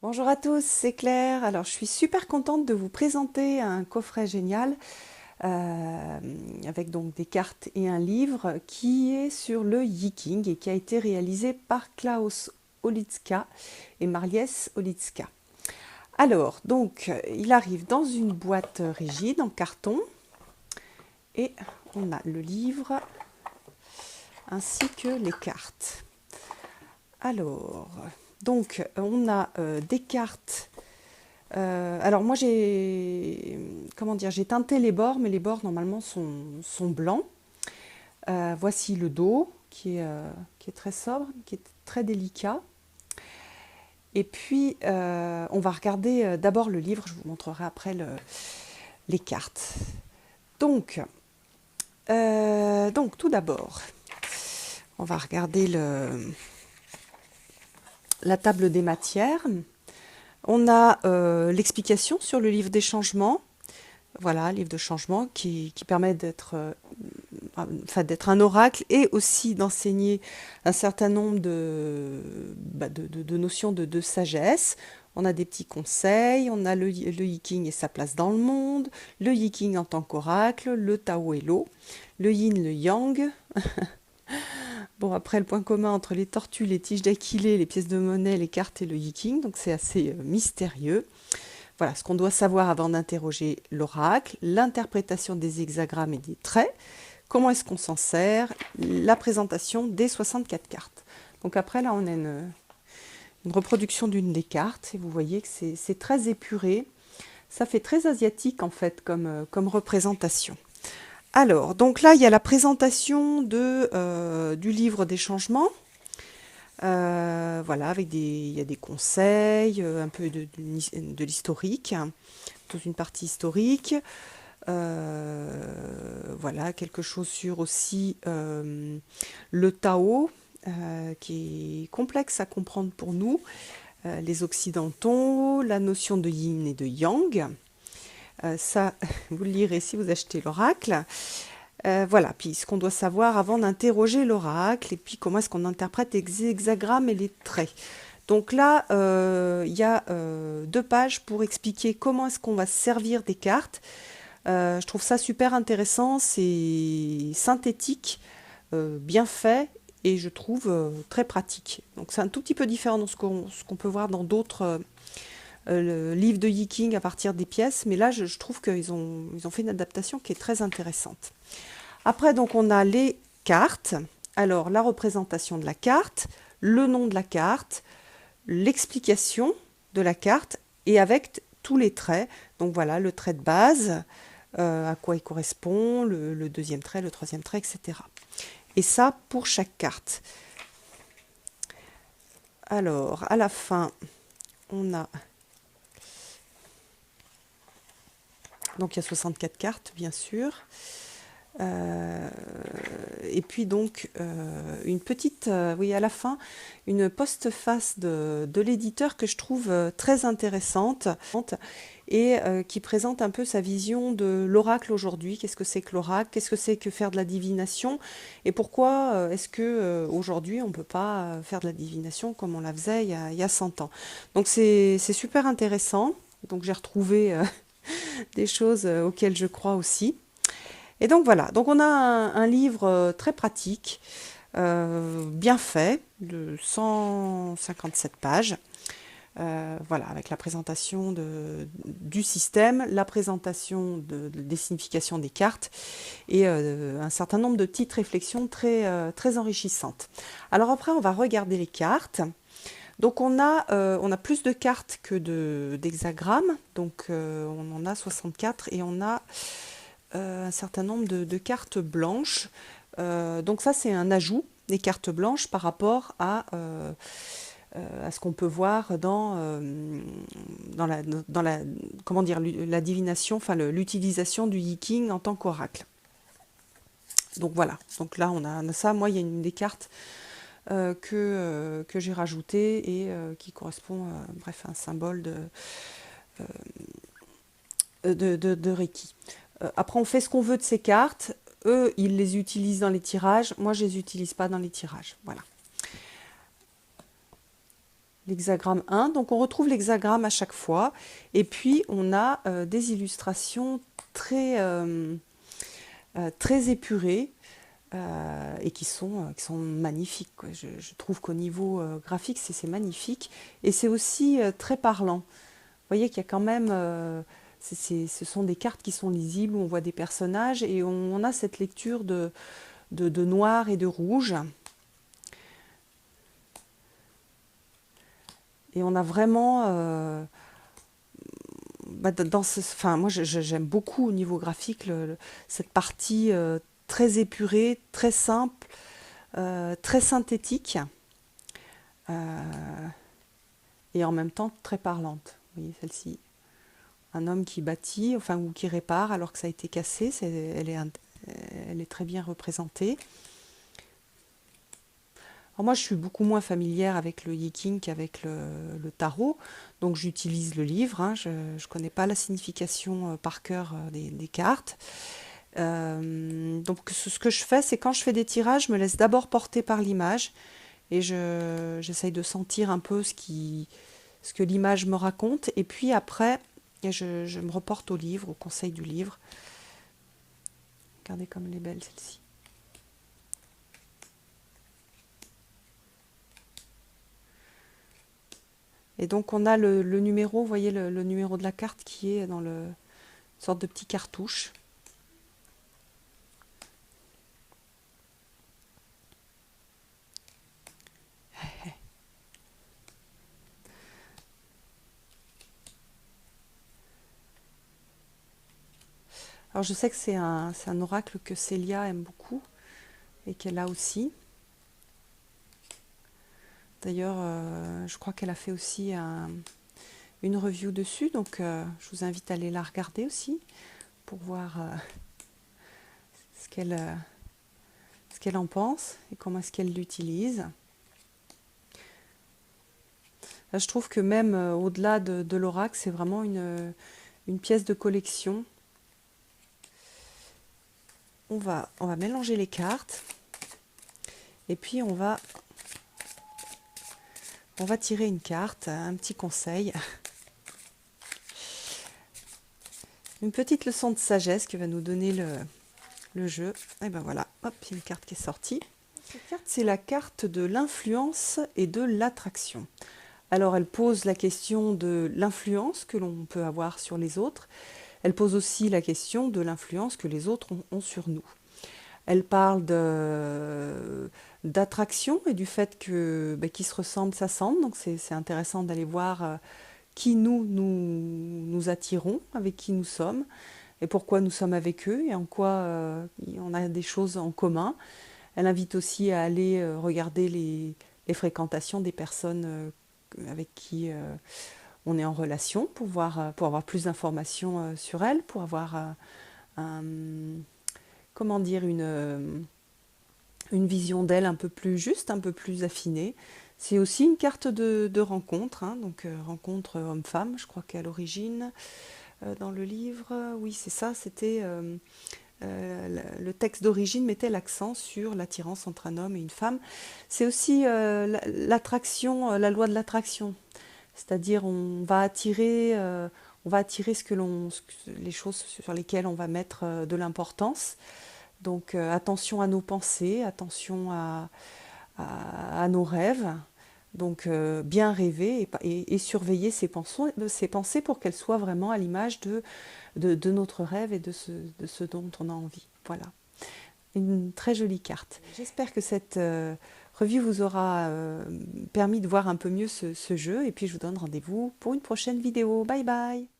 Bonjour à tous, c'est Claire. Alors, je suis super contente de vous présenter un coffret génial avec donc des cartes et un livre qui est sur le Yiking et qui a été réalisé par Klaus Olitzka et Marlies Olitzka. Alors, donc, il arrive dans une boîte rigide en carton et on a le livre ainsi que les cartes. Alors, donc, on a des cartes. Alors moi j'ai teinté les bords, mais les bords normalement sont blancs. Voici le dos qui est très sobre, qui est très délicat. Et puis on va regarder d'abord le livre, je vous montrerai après les cartes. Donc tout d'abord, on va regarder la table des matières. On a l'explication sur le livre des changements. Voilà, livre de changement qui permet d'être un oracle et aussi d'enseigner un certain nombre de notions de sagesse. On a des petits conseils, on a le Yiking et sa place dans le monde, le Yiking en tant qu'oracle, le Tao et l'eau, le Yin, le Yang. Bon, après, le point commun entre les tortues, les tiges d'Aquilée, les pièces de monnaie, les cartes et le Yiking, donc c'est assez mystérieux. Voilà ce qu'on doit savoir avant d'interroger l'oracle, l'interprétation des hexagrammes et des traits, comment est-ce qu'on s'en sert, la présentation des 64 cartes. Donc après, là, on a une reproduction d'une des cartes, et vous voyez que c'est très épuré. Ça fait très asiatique, en fait, comme représentation. Alors, donc là, il y a la présentation du livre des changements. Voilà, il y a des conseils, un peu de l'historique, toute une partie historique. Voilà, quelque chose sur aussi le Tao, qui est complexe à comprendre pour nous, les Occidentaux, la notion de Yin et de Yang. Ça, vous le lirez si vous achetez l'oracle. Voilà, puis ce qu'on doit savoir avant d'interroger l'oracle, et puis comment est-ce qu'on interprète les hexagrammes et les traits. Donc là, il y a 2 pages pour expliquer comment est-ce qu'on va se servir des cartes. Je trouve ça super intéressant, c'est synthétique, bien fait, et je trouve très pratique. Donc c'est un tout petit peu différent de ce qu'on peut voir dans d'autres livres de Yiking à partir des pièces, mais là je trouve qu'ils ont fait une adaptation qui est très intéressante. Après, donc, on a les cartes. Alors, la représentation de la carte, le nom de la carte, l'explication de la carte et avec tous les traits. Donc voilà, le trait de base, à quoi il correspond, le deuxième trait, le troisième trait, etc. Et ça pour chaque carte. Alors, à la fin, on a... Donc, il y a 64 cartes, bien sûr. Et puis donc une petite, oui à la fin, une postface de l'éditeur que je trouve très intéressante et qui présente un peu sa vision de l'oracle aujourd'hui. Qu'est-ce que c'est que l'oracle? Qu'est-ce que c'est que faire de la divination? Et pourquoi est-ce que aujourd'hui on ne peut pas faire de la divination comme on la faisait il y a 100 ans? Donc c'est super intéressant. Donc j'ai retrouvé des choses auxquelles je crois aussi. Et donc voilà, donc on a un livre très pratique, bien fait, de 157 pages, voilà, avec la présentation du système, la présentation des significations des cartes et un certain nombre de petites réflexions très enrichissantes. Alors après, on va regarder les cartes. Donc on a plus de cartes que d'hexagrammes, donc on en a 64 et on a un certain nombre de cartes blanches. Donc ça, c'est un ajout des cartes blanches par rapport à ce qu'on peut voir comment dire, la divination, enfin l'utilisation du Yiking en tant qu'oracle. Donc voilà, donc là on a ça. Moi, il y a une des cartes que j'ai rajoutée et qui correspond bref, à un symbole de Reiki. Après, on fait ce qu'on veut de ces cartes. Eux, ils les utilisent dans les tirages. Moi, je ne les utilise pas dans les tirages. Voilà. l'hexagramme 1. Donc on retrouve l'hexagramme à chaque fois. Et puis on a des illustrations très épurées et qui sont magnifiques, quoi. Je trouve qu'au niveau graphique, c'est magnifique. Et c'est aussi très parlant. Vous voyez qu'il y a quand même... ce sont des cartes qui sont lisibles, où on voit des personnages et on a cette lecture de noir et de rouge. Et on a vraiment... moi, j'aime beaucoup au niveau graphique cette partie très épurée, très simple, très synthétique et en même temps très parlante. Vous voyez celle-ci, un homme qui bâtit, enfin ou qui répare alors que ça a été cassé, elle est très bien représentée. Alors moi, je suis beaucoup moins familière avec le Yiking qu'avec le tarot, donc j'utilise le livre, hein. Je ne connais pas la signification par cœur des cartes. Donc ce que je fais, c'est quand je fais des tirages, je me laisse d'abord porter par l'image et j'essaye de sentir un peu ce que l'image me raconte, et puis après, je me reporte au livre, au conseil du livre. Regardez comme elle est belle, celle-ci. Et donc on a le numéro, vous voyez le numéro de la carte qui est dans une sorte de petit cartouche. Alors je sais que c'est un oracle que Célia aime beaucoup et qu'elle a aussi. D'ailleurs, je crois qu'elle a fait aussi une review dessus, donc je vous invite à aller la regarder aussi pour voir ce qu'elle en pense et comment est-ce qu'elle l'utilise. Là, je trouve que même au-delà de l'oracle, c'est vraiment une pièce de collection. On va mélanger les cartes et puis on va tirer une carte, un petit conseil. Une petite leçon de sagesse que va nous donner le jeu. Et ben voilà, hop, il y a une carte qui est sortie. Cette carte, c'est la carte de l'influence et de l'attraction. Alors, elle pose la question de l'influence que l'on peut avoir sur les autres. Elle pose aussi la question de l'influence que les autres ont sur nous. Elle parle d'attraction et du fait que qui se ressemblent s'assemblent. Donc, c'est intéressant d'aller voir qui nous attirons, avec qui nous sommes, et pourquoi nous sommes avec eux, et en quoi on a des choses en commun. Elle invite aussi à aller regarder les fréquentations des personnes avec qui on est en relation, pour avoir plus d'informations sur elles, pour avoir comment dire, une vision d'elle un peu plus juste, un peu plus affinée. C'est aussi une carte de rencontre, hein, donc rencontre homme-femme, je crois qu'à l'origine, dans le livre, oui c'est ça, c'était le texte d'origine mettait l'accent sur l'attirance entre un homme et une femme. C'est aussi l'attraction, la loi de l'attraction, c'est-à-dire on va attirer les choses sur lesquelles on va mettre de l'importance. Donc attention à nos pensées, attention à nos rêves. Donc bien rêver et surveiller ses pensées pour qu'elles soient vraiment à l'image de notre rêve et de ce dont on a envie. Voilà, une très jolie carte. J'espère que cette revue vous aura permis de voir un peu mieux ce jeu, et puis je vous donne rendez-vous pour une prochaine vidéo. Bye bye!